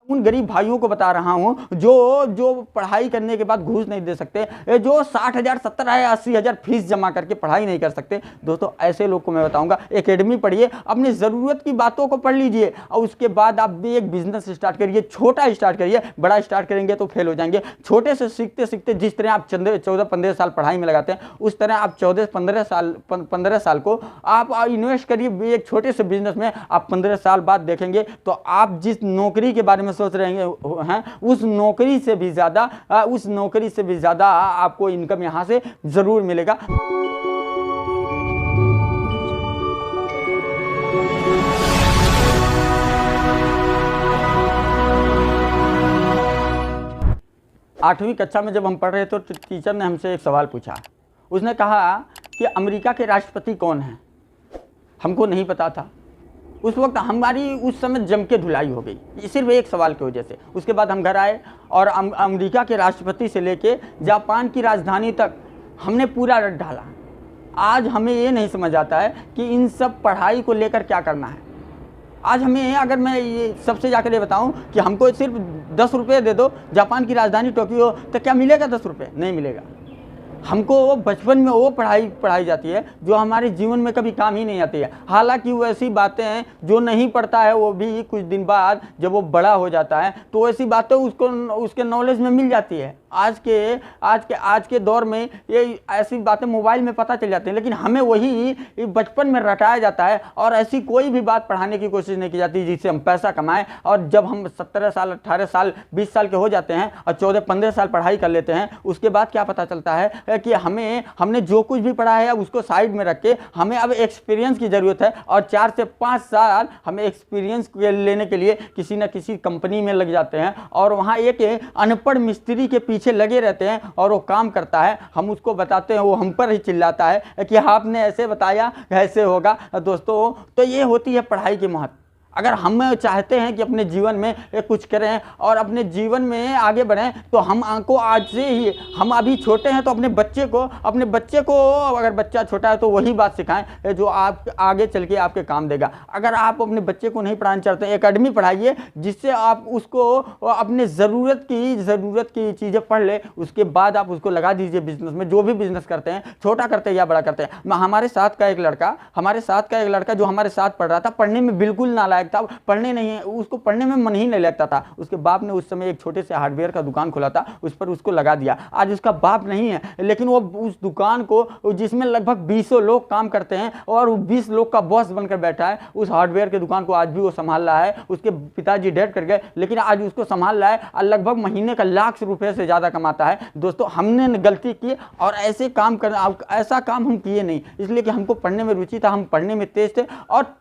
उन गरीब भाइयों को बता रहा हूं जो जो पढ़ाई करने के बाद घूस नहीं दे सकते, जो 60,000 70,000 80,000 फीस जमा करके पढ़ाई नहीं कर सकते। दोस्तों ऐसे लोग को मैं बताऊंगा एकेडमी पढ़िए, अपनी ज़रूरत की बातों को पढ़ लीजिए और उसके बाद आप भी एक बिजनेस स्टार्ट करिए। छोटा स्टार्ट करिए, बड़ा स्टार्ट करेंगे तो फेल हो जाएंगे। छोटे से सीखते सीखते जिस तरह आप 14-15 साल पढ़ाई में लगाते हैं उस तरह आप 14-15 साल को आप इन्वेस्ट करिए एक छोटे से बिजनेस में। आप 15 साल बाद देखेंगे तो आप जिस नौकरी के बारे में सोच रहे हैं उस नौकरी से भी ज़्यादा आपको इनकम यहाँ से ज़रूर मिलेगा। आठवीं कक्षा में जब हम पढ़ रहे थे तो टीचर ने हमसे एक सवाल पूछा। उसने कहा कि अमेरिका के राष्ट्रपति कौन हैं। हमको नहीं पता था। उस वक्त हमारी उस समय जम के धुलाई हो गई सिर्फ एक सवाल की वजह से। उसके बाद हम घर आए और अमेरिका के राष्ट्रपति से लेके जापान की राजधानी तक हमने पूरा रट डाला। आज हमें ये नहीं समझ आता है कि इन सब पढ़ाई को लेकर क्या करना है। आज हमें अगर मैं ये सबसे जाकर ये बताऊं कि हमको सिर्फ 10 रुपये दे दो, जापान की राजधानी टोक्यो, तो क्या मिलेगा 10 रुपये? नहीं मिलेगा। हमको बचपन में वो पढ़ाई जाती है जो हमारे जीवन में कभी काम ही नहीं आती है। हालांकि वो ऐसी बातें हैं जो नहीं पढ़ता है वो भी कुछ दिन बाद जब वो बड़ा हो जाता है तो ऐसी बातें उसको उसके नॉलेज में मिल जाती है। आज के दौर में ये ऐसी बातें मोबाइल में पता चल जाती हैं, लेकिन हमें वही बचपन में रटाया जाता है और ऐसी कोई भी बात पढ़ाने की कोशिश नहीं की जाती जिससे हम पैसा कमाएं। और जब हम 17 साल 18 साल 20 साल के हो जाते हैं और 14-15 साल पढ़ाई कर लेते हैं उसके बाद क्या पता चलता है कि हमने जो कुछ भी पढ़ा है उसको साइड में रख के हमें अब एक्सपीरियंस की ज़रूरत है। और 4 से 5 साल हमें एक्सपीरियंस लेने के लिए किसी न किसी कंपनी में लग जाते हैं और वहाँ एक अनपढ़ मिस्त्री के पीछे लगे रहते हैं और वो काम करता है। हम उसको बताते हैं, वो हम पर ही चिल्लाता है कि आपने ऐसे बताया ऐसे होगा। दोस्तों तो ये होती है पढ़ाई की महत्व। अगर हम चाहते हैं कि अपने जीवन में कुछ करें और अपने जीवन में आगे बढ़ें तो हमको आज से ही, हम अभी छोटे हैं तो अपने बच्चे को अगर बच्चा छोटा है तो वही बात सिखाएं जो आप आगे चल के आपके काम देगा। अगर आप अपने बच्चे को नहीं पढ़ाना चाहते एकेडमी पढ़ाइए जिससे आप उसको अपने ज़रूरत की चीज़ें पढ़ ले। उसके बाद आप उसको लगा दीजिए बिजनेस में। जो भी बिजनेस करते हैं, छोटा करते हैं या बड़ा करते हैं। हमारे साथ का एक लड़का जो हमारे साथ पढ़ रहा था, पढ़ने में बिल्कुल नालायक था, पढ़ने नहीं, उसको पढ़ने में मन ही नहीं लगता था। उसके बाप ने उस समय एक छोटे से हार्डवेयर का दुकान खोला था, उस पर उसको लगा दिया। आज उसका बाप नहीं है लेकिन वो उस दुकान को, जिसमें लगभग 20 लोग काम करते हैं और वो 20 लोग का बॉस बनकर बैठा है, उस हार्डवेयर के दुकान को आज भी वो संभाल रहा है। उसके पिताजी डेथ कर गए लेकिन आज उसको संभाल रहा है और लगभग महीने का लाख रुपए से ज़्यादा कमाता है। दोस्तों हमने गलती की और ऐसा काम हम किए नहीं, इसलिए कि हमको पढ़ने में रुचि था, हम पढ़ने में तेज थे और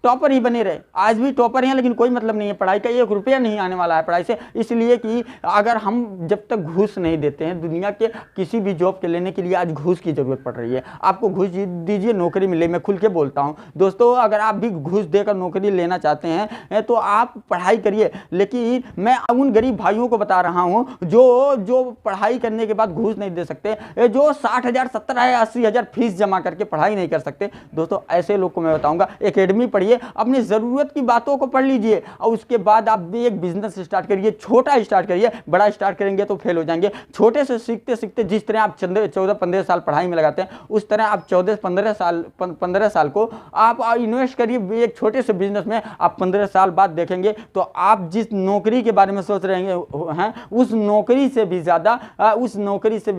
टॉपर ही बने रहे। आज भी टॉपर हैं लेकिन कोई मतलब नहीं है पढ़ाई का, 1 रुपया नहीं आने वाला है पढ़ाई से। इसलिए कि अगर हम जब तक घूस नहीं देते हैं, दुनिया के किसी भी जॉब के लेने के लिए आज घूस की ज़रूरत पड़ रही है। आपको घूस दीजिए नौकरी मिले, मैं खुल के बोलता हूँ। दोस्तों अगर आप भी घूस देकर नौकरी लेना चाहते हैं तो आप पढ़ाई करिए, लेकिन मैं उन गरीब भाइयों को बता रहा हूँ जो पढ़ाई करने के बाद घूस नहीं दे सकते, जो 60,000 70,000 80,000 फीस जमा करके पढ़ाई नहीं कर सकते। दोस्तों ऐसे लोग को मैं बताऊँगा एकेडमी पढ़िए, अपनी ज़रूरत की बातों को पढ़ लीजिए और उसके बाद आप भी एक बिजनेस स्टार्ट करिए। छोटा स्टार्ट करिए, बड़ा स्टार्ट करेंगे तो फेल हो जाएंगे। छोटे से सीखते सीखते जिस तरह आप 14-15 साल पढ़ाई में लगाते हैं उस तरह आप 14-15 साल को आप इन्वेस्ट करिए एक छोटे से बिजनेस में। आप 15 साल बाद देखेंगे तो आप जिस नौकरी के बारे में सोच रहे हैं उस नौकरी से भी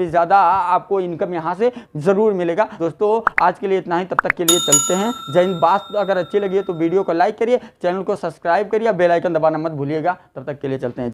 ज़्यादा आपको इनकम यहाँ से ज़रूर मिलेगा। दोस्तों आज के लिए इतना ही, तब तक के लिए चलते हैं। जय हिंद। बात अगर अच्छी लगी है तो वीडियो को लाइक करिए, चैनल को सब्सक्राइब करिए, बेल आइकन दबाना मत भूलिएगा। तब तक के लिए चलते हैं।